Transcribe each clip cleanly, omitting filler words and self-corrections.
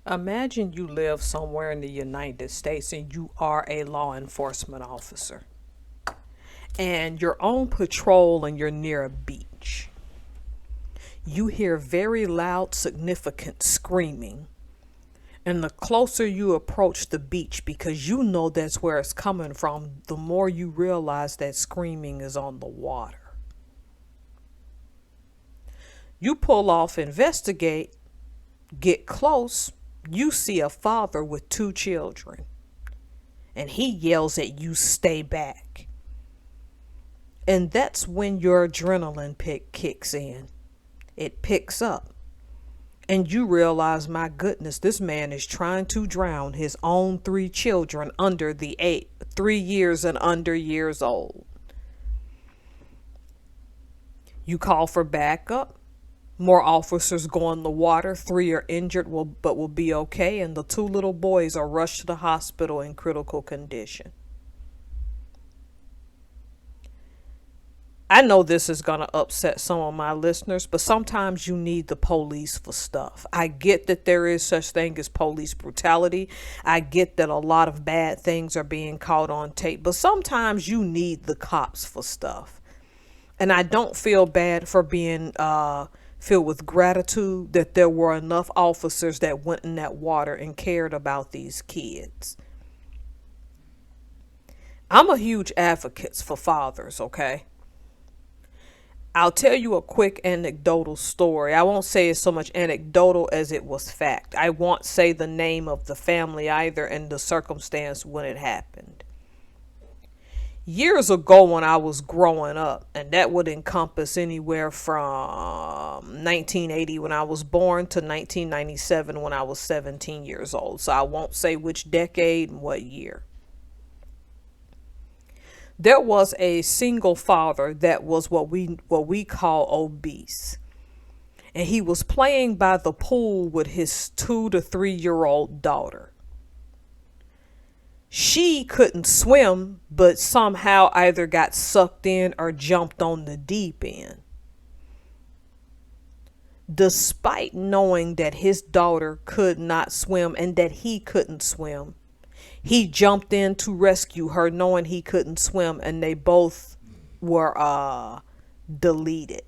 Imagine you live somewhere in the United States and you are a law enforcement officer. And you're on patrol and you're near a beach. You hear very loud, significant screaming. And the closer you approach the beach, because you know that's where it's coming from, the more you realize that screaming is on the water. You pull off, investigate, get close. You see a father with two children. And he yells at you, "Stay back." And that's when your adrenaline kicks in. It picks up. And you realize, my goodness, this man is trying to drown his own three children under the 3 years and under years old. You call for backup. More officers go in the water. 3 are injured, but will be okay. And the 2 little boys are rushed to the hospital in critical condition. I know this is going to upset some of my listeners, but sometimes you need the police for stuff. I get that there is such thing as police brutality. I get that a lot of bad things are being caught on tape, but sometimes you need the cops for stuff. And I don't feel bad for being filled with gratitude that there were enough officers that went in that water and cared about these kids. I'm a huge advocate for fathers, okay? I'll tell you a quick anecdotal story. I won't say it's so much anecdotal as it was fact. I won't say the name of the family either and the circumstance when it happened. Years ago when I was growing up, and that would encompass anywhere from 1980 when I was born to 1997 when I was 17 years old. So I won't say which decade and what year. There was a single father that was what we call obese. And he was playing by the pool with his 2 to 3-year-old daughter. She couldn't swim, but somehow either got sucked in or jumped on the deep end. Despite knowing that his daughter could not swim and that he couldn't swim, he jumped in to rescue her knowing he couldn't swim, and they both were deleted.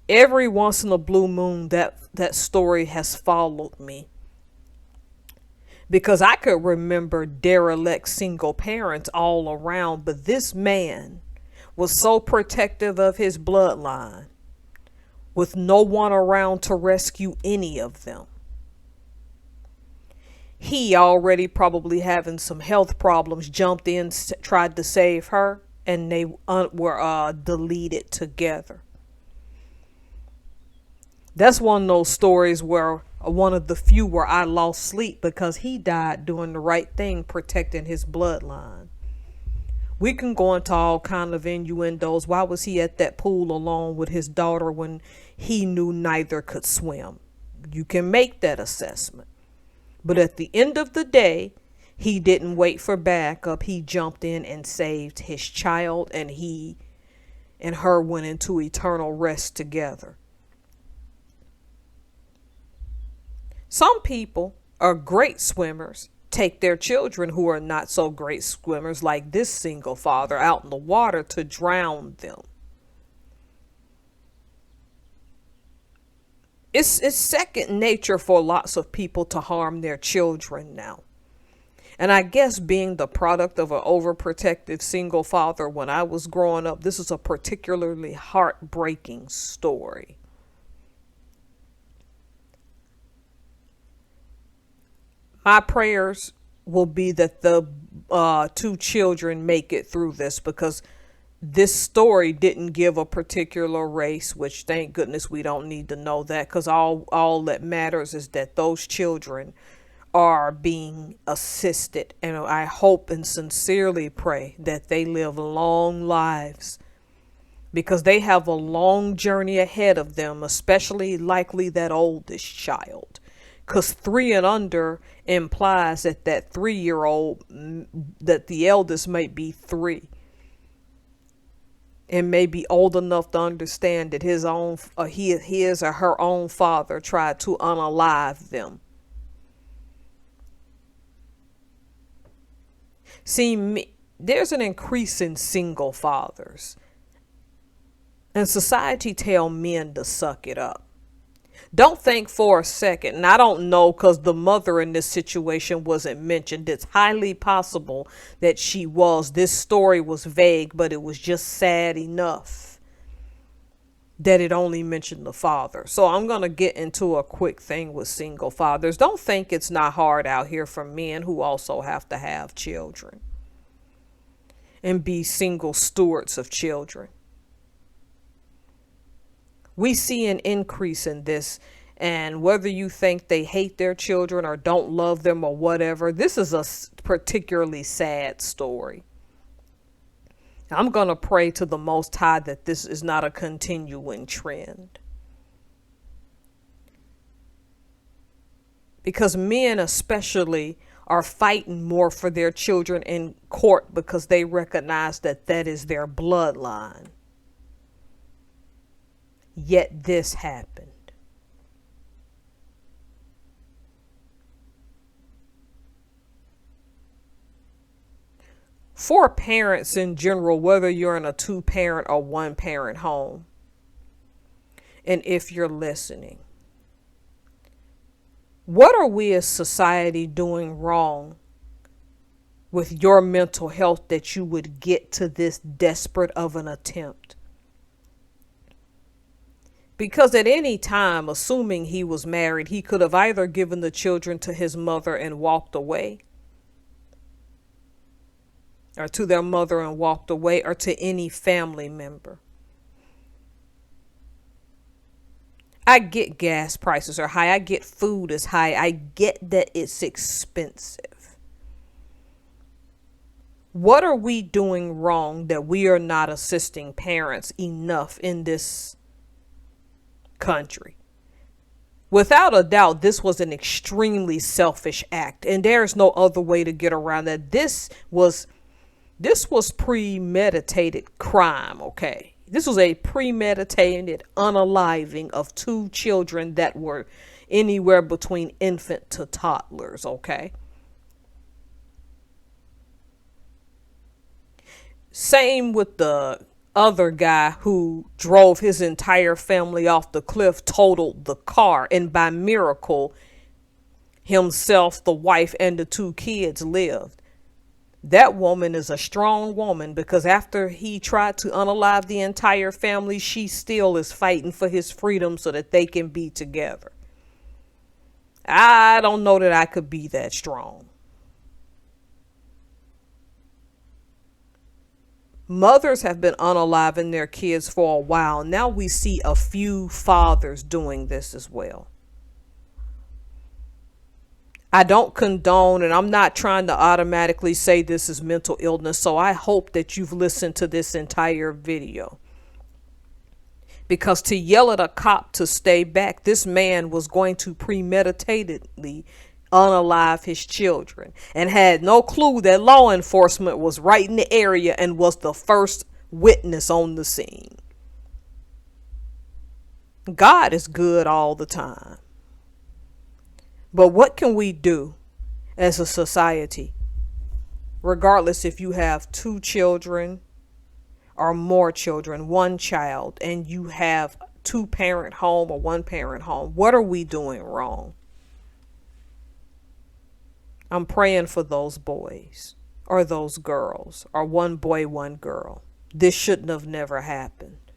Every once in a blue moon, that story has followed me. Because I could remember derelict single parents all around, but this man was so protective of his bloodline, with no one around to rescue any of them. He, already probably having some health problems, jumped in, tried to save her, and they were deleted together. That's one of those stories where one of the few where I lost sleep because he died doing the right thing, protecting his bloodline. We can go into all kind of innuendos. Why was he at that pool alone with his daughter when he knew neither could swim? You can make that assessment. But at the end of the day, he didn't wait for backup. He jumped in and saved his child, and he and her went into eternal rest together. Some people are great swimmers, take their children who are not so great swimmers, like this single father, out in the water to drown them. It's second nature for lots of people to harm their children now. And I guess being the product of an overprotective single father when I was growing up, this is a particularly heartbreaking story. My prayers will be that the two children make it through this, because this story didn't give a particular race, which thank goodness we don't need to know that, because all that matters is that those children are being assisted. And I hope and sincerely pray that they live long lives, because they have a long journey ahead of them, especially likely that oldest child. Because 3 and under implies that 3-year-old, that the eldest might be 3. And may be old enough to understand that his or her own father tried to unalive them. See, there's an increase in single fathers. And society tell men to suck it up. Don't think for a second, and I don't know because the mother in this situation wasn't mentioned. It's highly possible that she was. This story was vague, but it was just sad enough that it only mentioned the father. So I'm going to get into a quick thing with single fathers. Don't think it's not hard out here for men who also have to have children and be single stewards of children. We see an increase in this, and whether you think they hate their children or don't love them or whatever, this is a particularly sad story. I'm going to pray to the Most High that this is not a continuing trend. Because men especially are fighting more for their children in court because they recognize that is their bloodline. Yet this happened. For parents in general, whether you're in a 2-parent or 1-parent home, and if you're listening, what are we as society doing wrong with your mental health that you would get to this desperate of an attempt? Because at any time, assuming he was married, he could have either given the children to his mother and walked away, or to their mother and walked away, or to any family member. I get gas prices are high. I get food is high. I get that it's expensive. What are we doing wrong that we are not assisting parents enough in this country? Without a doubt, this was an extremely selfish act, and there's no other way to get around that. This was premeditated crime, okay? This was a premeditated unaliving of 2 children that were anywhere between infant to toddlers, okay? Same with the other guy who drove his entire family off the cliff, totaled the car, and by miracle, himself, the wife, and the 2 kids lived. That woman is a strong woman, because after he tried to unalive the entire family, she still is fighting for his freedom so that they can be together. I don't know that I could be that strong. Mothers have been unaliving their kids for a while. Now we see a few fathers doing this as well. I don't condone, and I'm not trying to automatically say this is mental illness. So I hope that you've listened to this entire video. Because to yell at a cop to stay back, this man was going to premeditatedly unalive his children and had no clue that law enforcement was right in the area and was the first witness on the scene. God is good all the time. But what can we do as a society, regardless if you have 2 children or more children, 1 child, and you have 2-parent home or 1-parent home? What are we doing wrong? I'm praying for those boys or those girls, or 1 boy, 1 girl. This shouldn't have never happened.